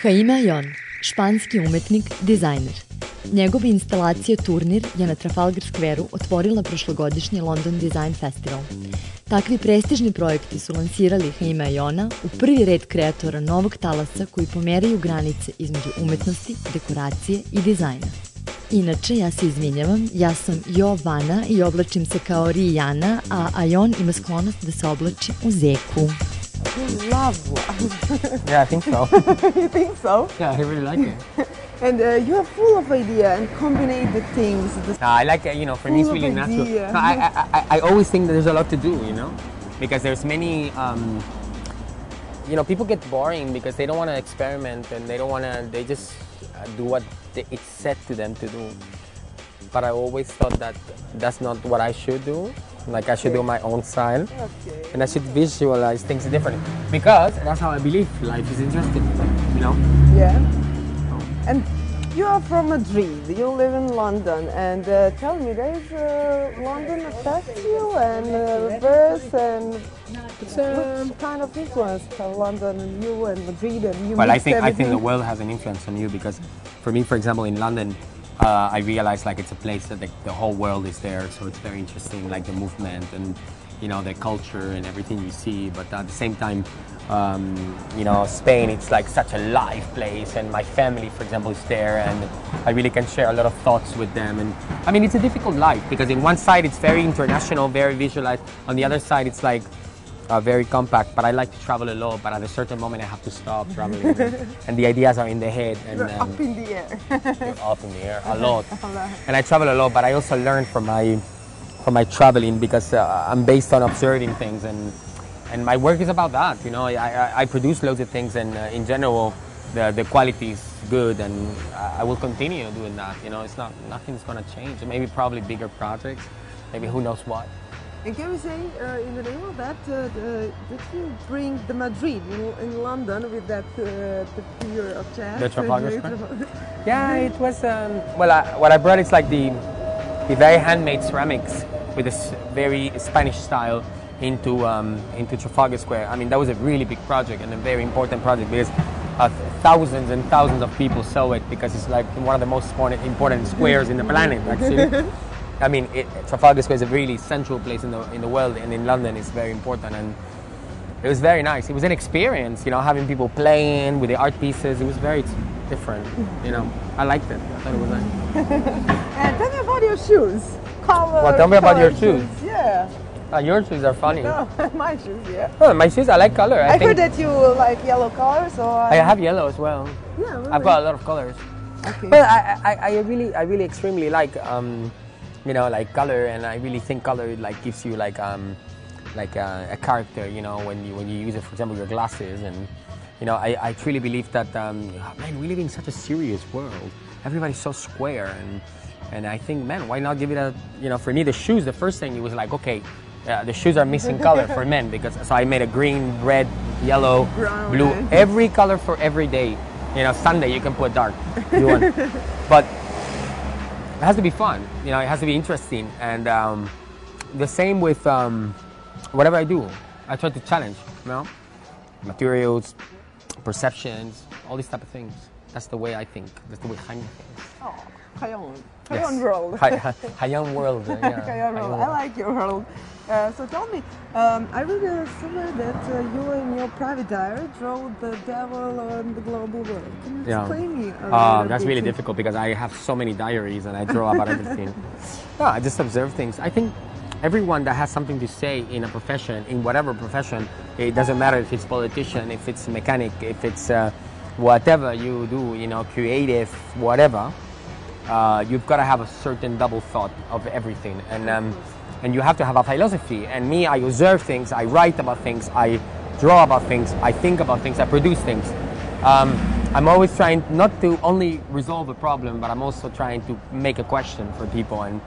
Jaime Hayon, španski umetnik, dizajner. Njegova instalacija Turnir je na Trafalgar Square-u otvorila prošlogodišnji London Design Festival. Takvi prestižni projekti su lansirali Jaime Hayona u prvi red kreatora novog talasa koji pomeraju granice između umetnosti, dekoracije i dizajna. Inače, ja se izvinjavam, ja sam Jovana i oblačim se kao Rijana, a Hayon ima sklonost da se oblači u zeku. You love Yeah, I think so. You think so? Yeah, I really like it. And you are full of idea and combine the things. I like it, for me it's really natural. So I always think that there's a lot to do, because there's many, people get boring because they don't want to experiment and they just do what it's set to them to do. But I always thought that that's not what I should do. Like I should do my own style, and I should visualize things differently because that's how I believe life is interesting, Yeah. And you are from Madrid. You live in London, and tell me, there is London affects you and reverse, and what kind of influence London and you and Madrid and you? Well, I think the world has an influence on you because, for me, for example, in London. I realize it's a place that the whole world is there, so it's very interesting, like the movement and the culture and everything you see. But at the same time, Spain, it's like such a live place, and my family, for example, is there, and I really can share a lot of thoughts with them. And I mean, it's a difficult life because in one side it's very international, very visualized. On the other side, it's like very compact, but I like to travel a lot, but at a certain moment I have to stop traveling and the ideas are in the head and you're up in the air. You're up in the air a lot. And I travel a lot, but I also learn from my traveling because I'm based on observing things and my work is about that. I produce loads of things, and in general the quality is good, and I will continue doing that. It's nothing's gonna change. Maybe probably bigger projects, maybe who knows what. And can we say, in the name of that, did you bring the Madrid in London with that the figure of jazz? The Trafalgar Square? Yeah, it was, what I brought is like the very handmade ceramics with this very Spanish style into Trafalgar Square. I mean, that was a really big project and a very important project because thousands and thousands of people saw it because it's like one of the most important squares in the planet, actually. I mean, Trafalgar Square is a really central place in the world, and in London it's very important, and it was very nice. It was an experience, having people playing with the art pieces. It was very different, I liked it. I thought it was nice. And tell me about your shoes. Well, tell me about your shoes. Yeah. Your shoes are funny. No, my shoes, yeah. Oh, my shoes, I like color. I heard that you like yellow color, so I have yellow as well. Yeah, really? I've got a lot of colors. Okay. But I really extremely like like color, and I really think color gives you a character, when you use it, for example, your glasses, and I truly believe that man, we live in such a serious world. Everybody's so square, and I think, man, why not give it a for me the shoes, the first thing it was like, okay, the shoes are missing color for men, so I made a green, red, yellow, brown, blue, every color for every day. Sunday you can put dark if you want, but it has to be fun, it has to be interesting, and the same with whatever I do. I try to challenge, materials, perceptions, all these type of things. That's the way I think. That's the way Jaime thinks. Oh, Hayon world. Hayon world. Yeah. Hayon world. I like your world. So tell me, I read somewhere that you in your private diary drew the devil on the global world. Can you explain me? That's really difficult because I have so many diaries and I draw about everything. No, I just observe things. I think everyone that has something to say in a profession, in whatever profession, it doesn't matter if it's politician, if it's mechanic, if it's whatever you do, creative, whatever. You've got to have a certain double thought of everything, and you have to have a philosophy. And me, I observe things, I write about things, I draw about things, I think about things, I produce things. I'm always trying not to only resolve a problem, but I'm also trying to make a question for people. And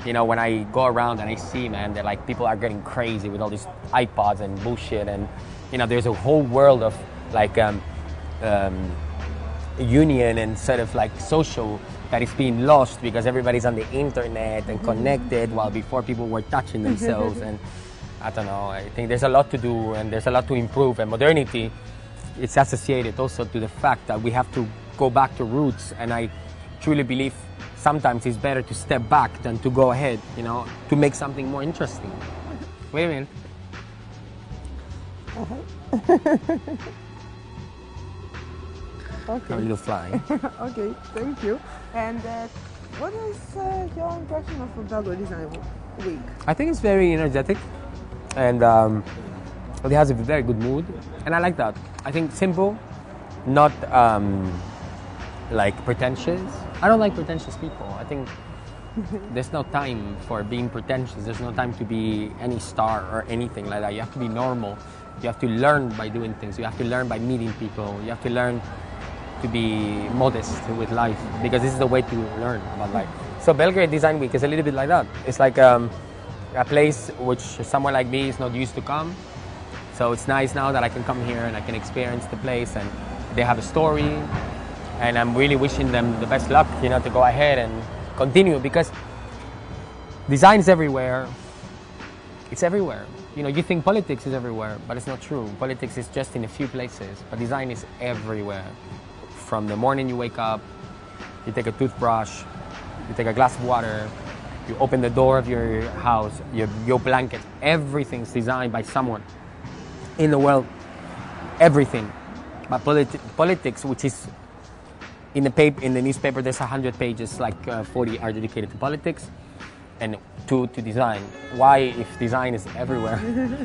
when I go around and I see, man, that people are getting crazy with all these iPods and bullshit, and there's a whole world of union and sort of social that is being lost because everybody's on the internet and connected, while before people were touching themselves. And I don't know, I think there's a lot to do and there's a lot to improve, and modernity it's associated also to the fact that we have to go back to roots, and I truly believe sometimes it's better to step back than to go ahead, you know, to make something more interesting. Wait a minute. Okay. A little fly. Okay, thank you. And what is your impression of Belgrade Design Week? I think it's very energetic, and it has a very good mood, and I like that. I think simple, not like pretentious. I don't like pretentious people. I think there's no time for being pretentious. There's no time to be any star or anything like that. You have to be normal. You have to learn by doing things. You have to learn by meeting people. You have to learn to be modest with life, because this is the way to learn about life. So Belgrade Design Week is a little bit like that. It's like a place which someone like me is not used to come. So it's nice now that I can come here and I can experience the place, and they have a story, and I'm really wishing them the best luck, you know, to go ahead and continue, because design is everywhere. It's everywhere. You know, you think politics is everywhere, but it's not true. Politics is just in a few places, but design is everywhere. From the morning you wake up, you take a toothbrush, you take a glass of water, you open the door of your house, your blanket, everything's designed by someone in the world. Everything. But politics, which is in the newspaper, there's 100 pages, like 40 are dedicated to politics and 2 to design. Why, if design is everywhere,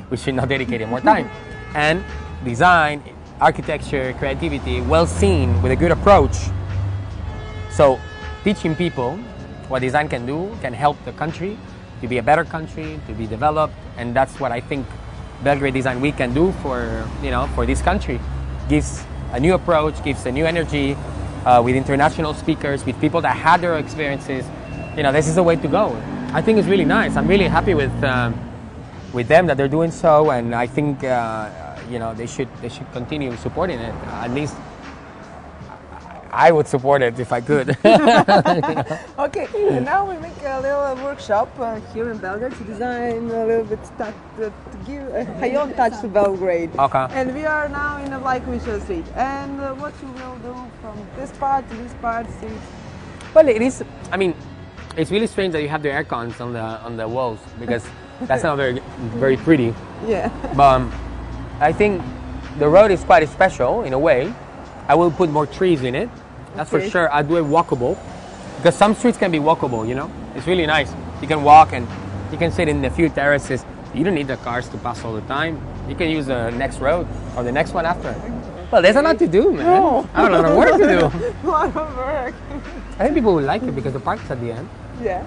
we should not dedicate it more time? And design, architecture, creativity, well seen, with a good approach. So teaching people what design can do can help the country to be a better country, to be developed, and that's what I think Belgrade Design Week can do for, you know, for this country. Gives a new approach, gives a new energy, with international speakers, with people that had their experiences. You know, this is the way to go. I think it's really nice. I'm really happy with them that they're doing so, and I think you know, they should continue supporting it. At least I would support it if I could. Okay, now we make a little workshop here in Belgrade to design a little bit to give a Hayon touch to Belgrade. Okay. And we are now in the Vlajković Street. And what you will do from this part to this part, see? Well, it is. I mean, it's really strange that you have the air cons on the walls, because that's not very pretty. Yeah. But I think the road is quite special in a way. I will put more trees in it. That's Okay. for sure. I'll do it walkable, because some streets can be walkable, you know? It's really nice. You can walk and you can sit in a few terraces. You don't need the cars to pass all the time. You can use the next road or the next one after. Well, there's a lot to do, man. No. I have a lot of work to do. A lot of work. I think people will like it because the park's at the end. Yeah.